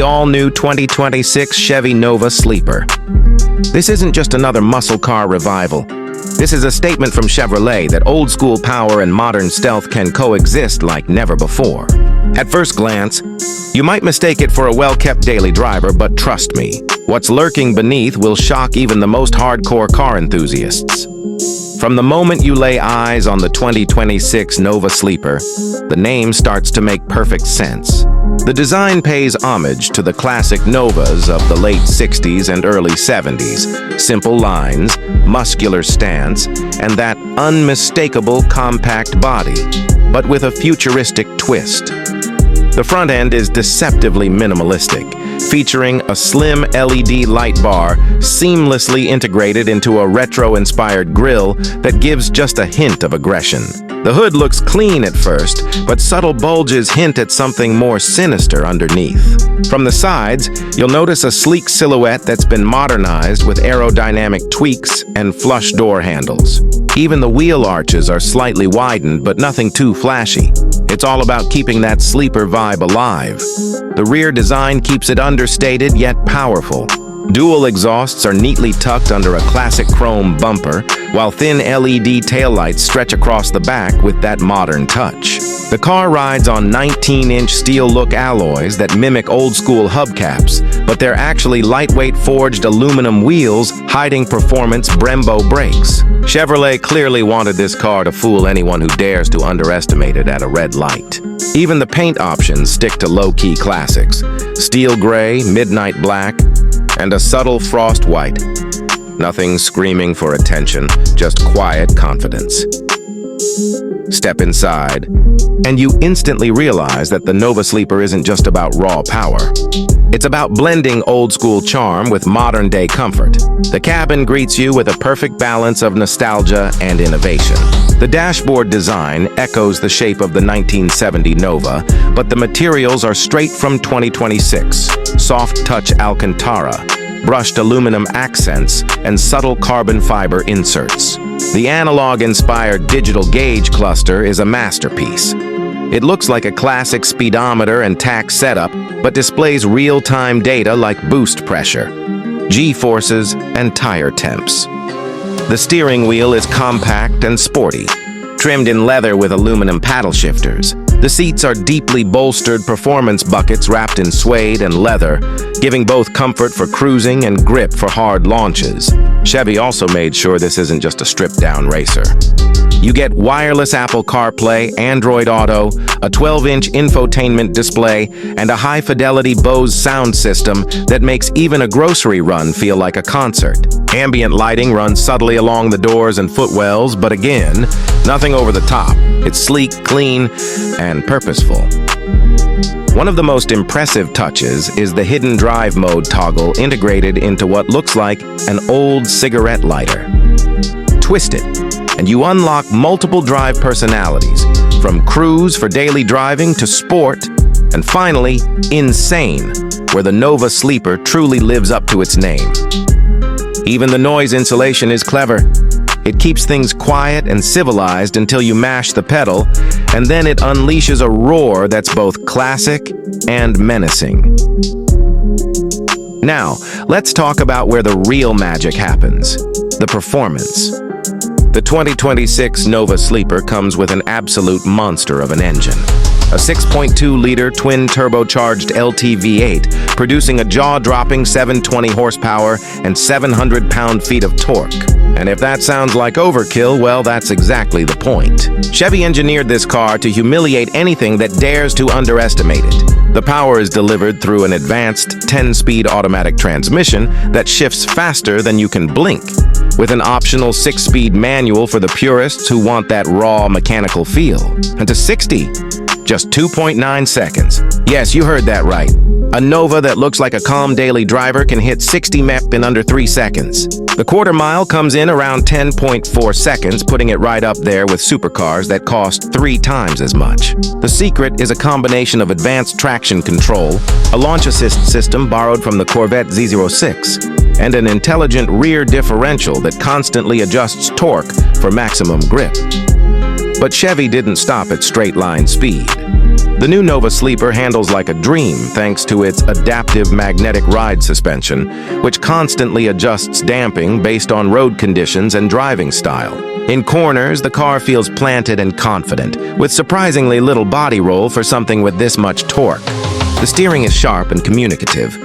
all-new 2026 Chevy Nova Sleeper. This isn't just another muscle car revival. This is a statement from Chevrolet that old-school power and modern stealth can coexist like never before. At first glance, you might mistake it for a well-kept daily driver, but trust me, what's lurking beneath will shock even the most hardcore car enthusiasts. From the moment you lay eyes on the 2026 Nova Sleeper, the name starts to make perfect sense. The design pays homage to the classic Novas of the late 60s and early 70s. Simple lines, muscular stance, and that unmistakable compact body, but with a futuristic twist. The front end is deceptively minimalistic, featuring a slim LED light bar seamlessly integrated into a retro-inspired grille that gives just a hint of aggression. The hood looks clean at first, but subtle bulges hint at something more sinister underneath. From the sides, you'll notice a sleek silhouette that's been modernized with aerodynamic tweaks and flush door handles. Even the wheel arches are slightly widened, but nothing too flashy. It's all about keeping that sleeper vibe alive. The rear design keeps it understated yet powerful. Dual exhausts are neatly tucked under a classic chrome bumper, while thin LED taillights stretch across the back with that modern touch. The car rides on 19-inch steel-look alloys that mimic old-school hubcaps, but they're actually lightweight forged aluminum wheels hiding performance Brembo brakes. Chevrolet clearly wanted this car to fool anyone who dares to underestimate it at a red light. Even the paint options stick to low-key classics: steel gray, midnight black, and a subtle frost white. Nothing screaming for attention, just quiet confidence. Step inside, and you instantly realize that the Nova Sleeper isn't just about raw power. It's about blending old-school charm with modern-day comfort. The cabin greets you with a perfect balance of nostalgia and innovation. The dashboard design echoes the shape of the 1970 Nova, but the materials are straight from 2026. Soft-touch Alcantara, brushed aluminum accents, and subtle carbon fiber inserts. The analog-inspired digital gauge cluster is a masterpiece. It looks like a classic speedometer and tach setup, but displays real-time data like boost pressure, G-forces, and tire temps. The steering wheel is compact and sporty, trimmed in leather with aluminum paddle shifters. The seats are deeply bolstered performance buckets wrapped in suede and leather, giving both comfort for cruising and grip for hard launches. Chevy also made sure this isn't just a stripped-down racer. You get wireless Apple CarPlay, Android Auto, a 12-inch infotainment display, and a high-fidelity Bose sound system that makes even a grocery run feel like a concert. Ambient lighting runs subtly along the doors and footwells, but again, nothing over the top. It's sleek, clean, and purposeful. One of the most impressive touches is the hidden drive mode toggle integrated into what looks like an old cigarette lighter. Twist it, and you unlock multiple drive personalities, from cruise for daily driving to sport, and finally, insane, where the Nova Sleeper truly lives up to its name. Even the noise insulation is clever. It keeps things quiet and civilized until you mash the pedal, and then it unleashes a roar that's both classic and menacing. Now, let's talk about where the real magic happens: the performance. The 2026 Nova Sleeper comes with an absolute monster of an engine. A 6.2-liter twin-turbocharged LT-V8, producing a jaw-dropping 720 horsepower and 700 pound-feet of torque. And if that sounds like overkill, well, that's exactly the point. Chevy engineered this car to humiliate anything that dares to underestimate it. The power is delivered through an advanced 10-speed automatic transmission that shifts faster than you can blink, with an optional 6-speed manual for the purists who want that raw mechanical feel. And to 60, just 2.9 seconds. Yes, you heard that right. A Nova that looks like a calm daily driver can hit 60 mph in under 3 seconds. The quarter mile comes in around 10.4 seconds, putting it right up there with supercars that cost 3 times as much. The secret is a combination of advanced traction control, a launch assist system borrowed from the Corvette Z06, and an intelligent rear differential that constantly adjusts torque for maximum grip. But Chevy didn't stop at straight-line speed. The new Nova Sleeper handles like a dream thanks to its adaptive magnetic ride suspension, which constantly adjusts damping based on road conditions and driving style. In corners, the car feels planted and confident, with surprisingly little body roll for something with this much torque. The steering is sharp and communicative,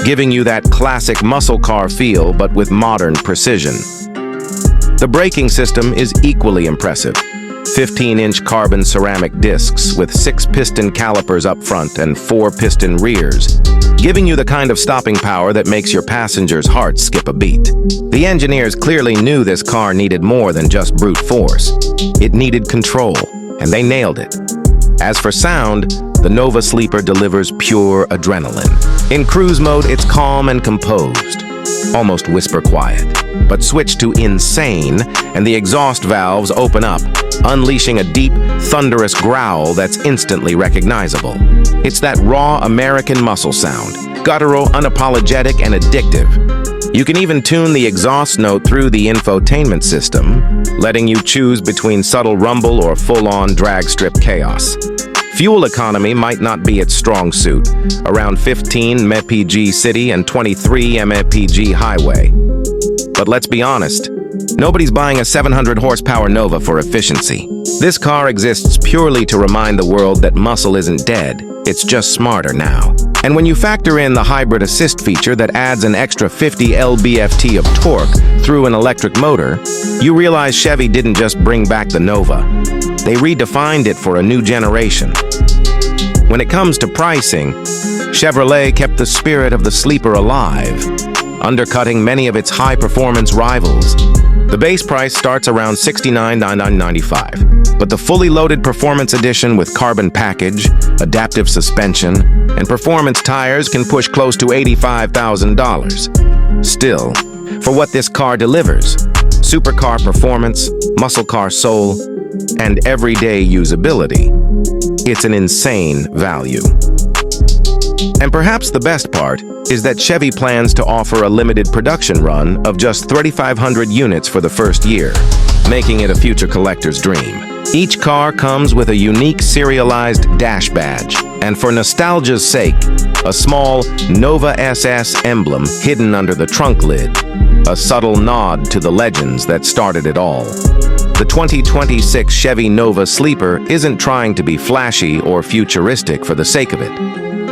giving you that classic muscle car feel but with modern precision. The braking system is equally impressive. 15-inch carbon ceramic discs with 6-piston calipers up front and 4-piston rears, giving you the kind of stopping power that makes your passenger's heart skip a beat. The engineers clearly knew this car needed more than just brute force. It needed control, and they nailed it. As for sound, the Nova Sleeper delivers pure adrenaline. In cruise mode, it's calm and composed, almost whisper quiet. But switch to insane, and the exhaust valves open up, unleashing a deep, thunderous growl that's instantly recognizable. It's that raw American muscle sound, guttural, unapologetic, and addictive. You can even tune the exhaust note through the infotainment system, letting you choose between subtle rumble or full-on drag strip chaos. Fuel economy might not be its strong suit, around 15 mpg city and 23 mpg highway. But let's be honest, nobody's buying a 700 horsepower Nova for efficiency. This car exists purely to remind the world that muscle isn't dead, it's just smarter now. And when you factor in the hybrid assist feature that adds an extra 50 lb-ft of torque through an electric motor, you realize Chevy didn't just bring back the Nova. They redefined it for a new generation. When it comes to pricing, Chevrolet kept the spirit of the Sleeper alive, undercutting many of its high-performance rivals. The base price starts around $69,995, but the fully loaded Performance Edition with carbon package, adaptive suspension, and performance tires can push close to $85,000. Still, for what this car delivers, supercar performance, muscle car soul, and everyday usability, it's an insane value. And perhaps the best part is that Chevy plans to offer a limited production run of just 3,500 units for the first year, making it a future collector's dream. Each car comes with a unique serialized dash badge, and for nostalgia's sake, a small Nova SS emblem hidden under the trunk lid, a subtle nod to the legends that started it all. The 2026 Chevy Nova Sleeper isn't trying to be flashy or futuristic for the sake of it.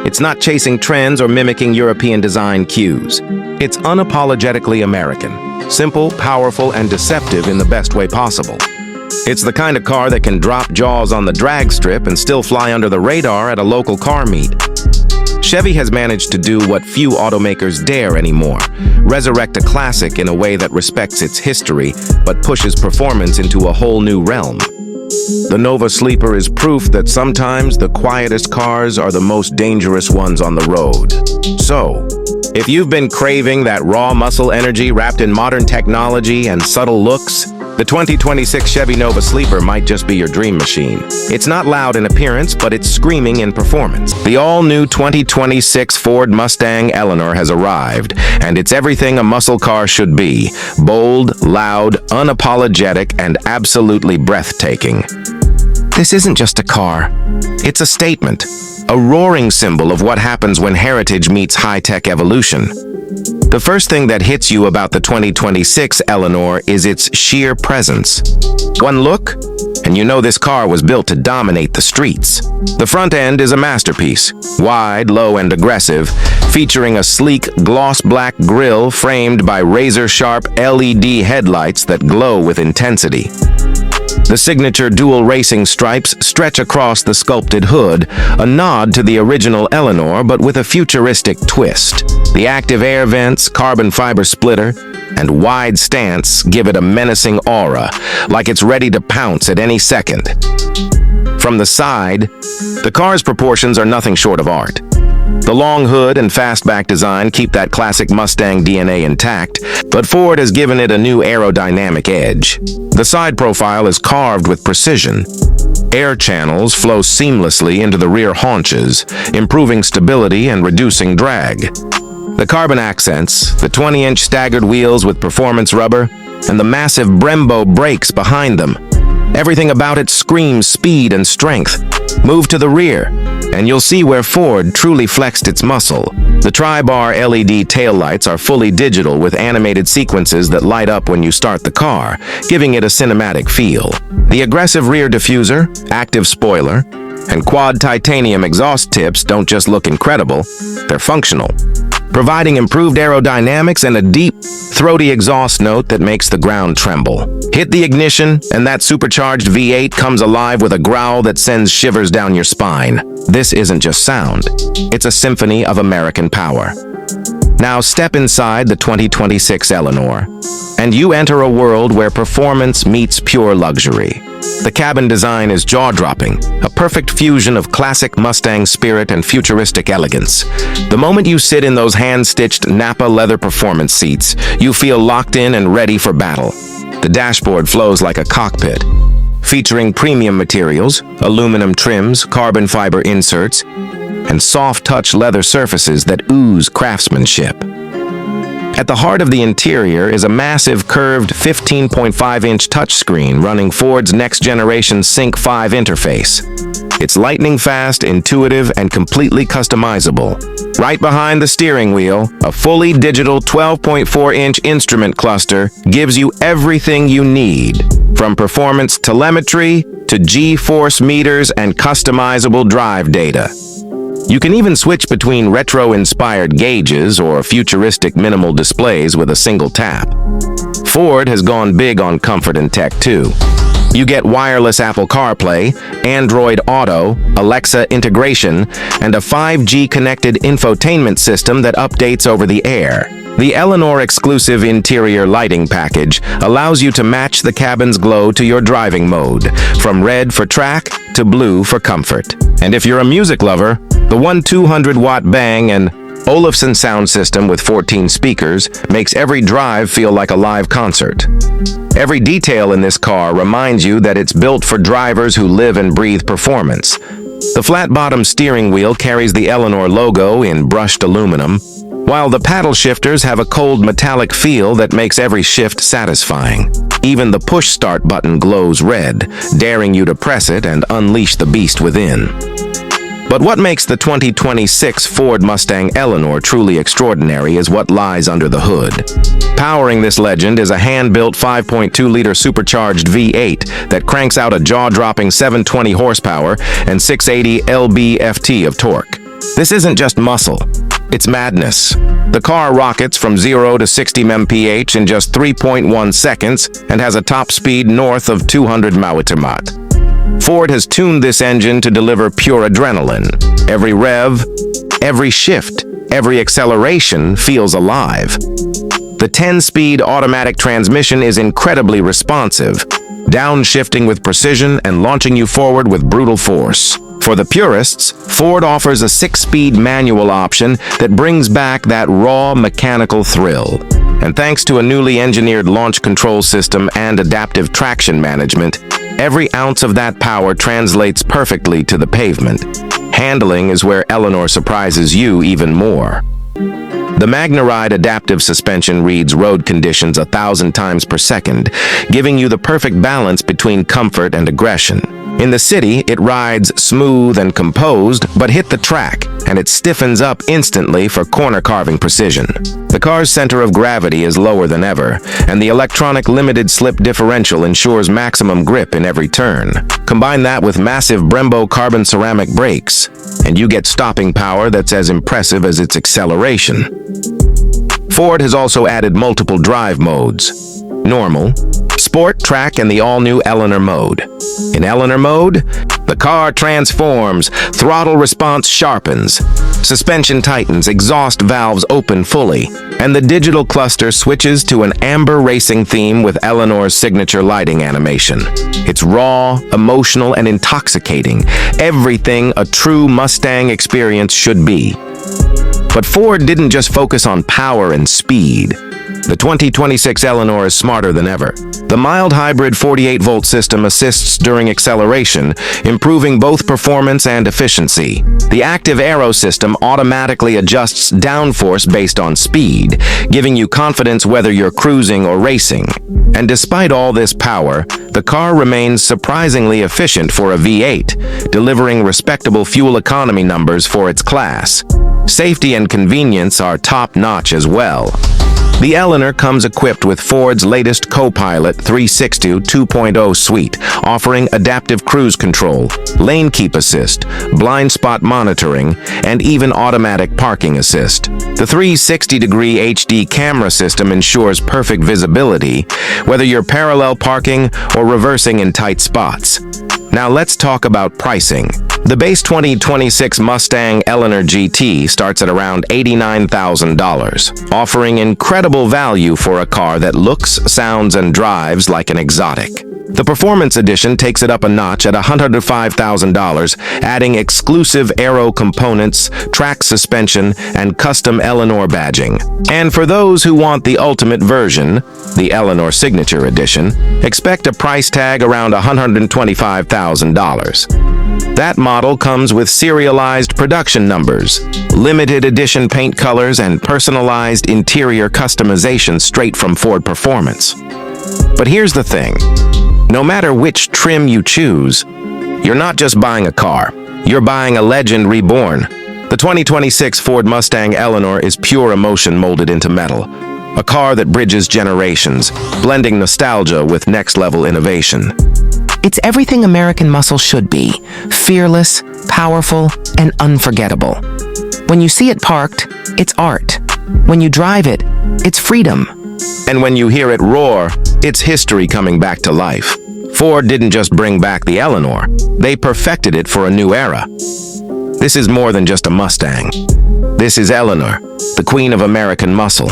It's not chasing trends or mimicking European design cues. It's unapologetically American, simple, powerful, and deceptive in the best way possible. It's the kind of car that can drop jaws on the drag strip and still fly under the radar at a local car meet. Chevy has managed to do what few automakers dare anymore, resurrect a classic in a way that respects its history but pushes performance into a whole new realm. The Nova Sleeper is proof that sometimes the quietest cars are the most dangerous ones on the road. So, if you've been craving that raw muscle energy wrapped in modern technology and subtle looks, the 2026 Chevy Nova Sleeper might just be your dream machine. It's not loud in appearance, but it's screaming in performance. The all-new 2026 Ford Mustang Eleanor has arrived, and it's everything a muscle car should be: bold, loud, unapologetic, and absolutely breathtaking. This isn't just a car. It's a statement, a roaring symbol of what happens when heritage meets high-tech evolution. The first thing that hits you about the 2026 Eleanor is its sheer presence. One look, and you know this car was built to dominate the streets. The front end is a masterpiece, wide, low, and aggressive, featuring a sleek, gloss-black grille framed by razor-sharp LED headlights that glow with intensity. The signature dual racing stripes stretch across the sculpted hood, a nod to the original Eleanor but with a futuristic twist. The active air vents, carbon fiber splitter, and wide stance give it a menacing aura, like it's ready to pounce at any second. From the side, the car's proportions are nothing short of art. The long hood and fastback design keep that classic Mustang DNA intact, but Ford has given it a new aerodynamic edge. The side profile is carved with precision. Air channels flow seamlessly into the rear haunches, improving stability and reducing drag. The carbon accents, the 20-inch staggered wheels with performance rubber, and the massive Brembo brakes behind them. Everything about it screams speed and strength. Move to the rear. And you'll see where Ford truly flexed its muscle. The tri-bar LED taillights are fully digital with animated sequences that light up when you start the car, giving it a cinematic feel. The aggressive rear diffuser, active spoiler, and quad titanium exhaust tips don't just look incredible, they're functional, providing improved aerodynamics and a deep, throaty exhaust note that makes the ground tremble. Hit the ignition, and that supercharged V8 comes alive with a growl that sends shivers down your spine. This isn't just sound, it's a symphony of American power. Now step inside the 2026 Eleanor, and you enter a world where performance meets pure luxury. The cabin design is jaw-dropping, a perfect fusion of classic Mustang spirit and futuristic elegance. The moment you sit in those hand-stitched Napa leather performance seats, you feel locked in and ready for battle. The dashboard flows like a cockpit, featuring premium materials, aluminum trims, carbon fiber inserts, and soft-touch leather surfaces that ooze craftsmanship. At the heart of the interior is a massive curved 15.5-inch touchscreen running Ford's next-generation Sync 5 interface. It's lightning-fast, intuitive, and completely customizable. Right behind the steering wheel, a fully digital 12.4-inch instrument cluster gives you everything you need, from performance telemetry to G-force meters and customizable drive data. You can even switch between retro-inspired gauges or futuristic minimal displays with a single tap. Ford has gone big on comfort and tech too. You get wireless Apple CarPlay, Android Auto, Alexa integration, and a 5G-connected infotainment system that updates over the air. The Eleanor exclusive interior lighting package allows you to match the cabin's glow to your driving mode, from red for track to blue for comfort. And if you're a music lover, the 200-watt Bang and Olufsen sound system with 14 speakers makes every drive feel like a live concert. Every detail in this car reminds you that it's built for drivers who live and breathe performance. The flat-bottom steering wheel carries the Eleanor logo in brushed aluminum, while the paddle shifters have a cold metallic feel that makes every shift satisfying. Even the push-start button glows red, daring you to press it and unleash the beast within. But what makes the 2026 Ford Mustang Eleanor truly extraordinary is what lies under the hood. Powering this legend is a hand-built 5.2-liter supercharged V8 that cranks out a jaw-dropping 720 horsepower and 680 lb-ft of torque. This isn't just muscle, it's madness. The car rockets from 0 to 60 mph in just 3.1 seconds and has a top speed north of 200 mph. Ford has tuned this engine to deliver pure adrenaline. Every rev, every shift, every acceleration feels alive. The 10-speed automatic transmission is incredibly responsive, downshifting with precision and launching you forward with brutal force. For the purists, Ford offers a 6-speed manual option that brings back that raw mechanical thrill. And thanks to a newly engineered launch control system and adaptive traction management, every ounce of that power translates perfectly to the pavement. Handling is where Eleanor surprises you even more. The MagneRide adaptive suspension reads road conditions 1,000 times per second, giving you the perfect balance between comfort and aggression. In the city, it rides smooth and composed, but hit the track, and it stiffens up instantly for corner-carving precision. The car's center of gravity is lower than ever, and the electronic limited slip differential ensures maximum grip in every turn. Combine that with massive Brembo carbon ceramic brakes, and you get stopping power that's as impressive as its acceleration. Ford has also added multiple drive modes: normal, sport, track, and the all-new Eleanor mode. In Eleanor mode, the car transforms, throttle response sharpens, suspension tightens, exhaust valves open fully, and the digital cluster switches to an amber racing theme with Eleanor's signature lighting animation. It's raw, emotional, and intoxicating, everything a true Mustang experience should be. But Ford didn't just focus on power and speed. The 2026 Eleanor is smarter than ever. The mild hybrid 48-volt system assists during acceleration, improving both performance and efficiency. The active aero system automatically adjusts downforce based on speed, giving you confidence whether you're cruising or racing. And despite all this power, the car remains surprisingly efficient for a V8, delivering respectable fuel economy numbers for its class. Safety and convenience are top-notch as well. The Eleanor comes equipped with Ford's latest Co-Pilot 360 2.0 suite, offering adaptive cruise control, lane keep assist, blind spot monitoring, and even automatic parking assist. The 360-degree HD camera system ensures perfect visibility, whether you're parallel parking or reversing in tight spots. Now let's talk about pricing. The base 2026 Mustang Eleanor GT starts at around $89,000, offering incredible value for a car that looks, sounds, and drives like an exotic. The Performance Edition takes it up a notch at $105,000, adding exclusive aero components, track suspension, and custom Eleanor badging. And for those who want the ultimate version, the Eleanor Signature Edition, expect a price tag around $125,000. That model comes with serialized production numbers, limited edition paint colors, and personalized interior customization straight from Ford Performance. But here's the thing. No matter which trim you choose, you're not just buying a car, you're buying a legend reborn. The 2026 Ford Mustang Eleanor is pure emotion molded into metal, a car that bridges generations, blending nostalgia with next-level innovation. It's everything American muscle should be: fearless, powerful, and unforgettable. When you see it parked, it's art. When you drive it, it's freedom. And when you hear it roar, it's history coming back to life. Ford didn't just bring back the Eleanor, they perfected it for a new era. This is more than just a Mustang. This is Eleanor, the queen of American muscle.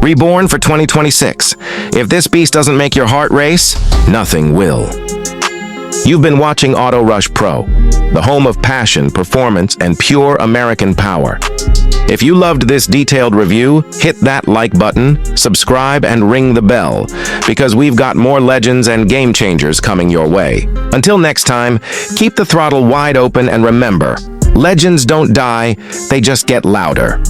Reborn for 2026. If this beast doesn't make your heart race, nothing will. You've been watching Auto Rush Pro, the home of passion, performance, and pure American power. If you loved this detailed review, hit that like button, subscribe, and ring the bell, because we've got more legends and game changers coming your way. Until next time, keep the throttle wide open and remember, legends don't die, they just get louder.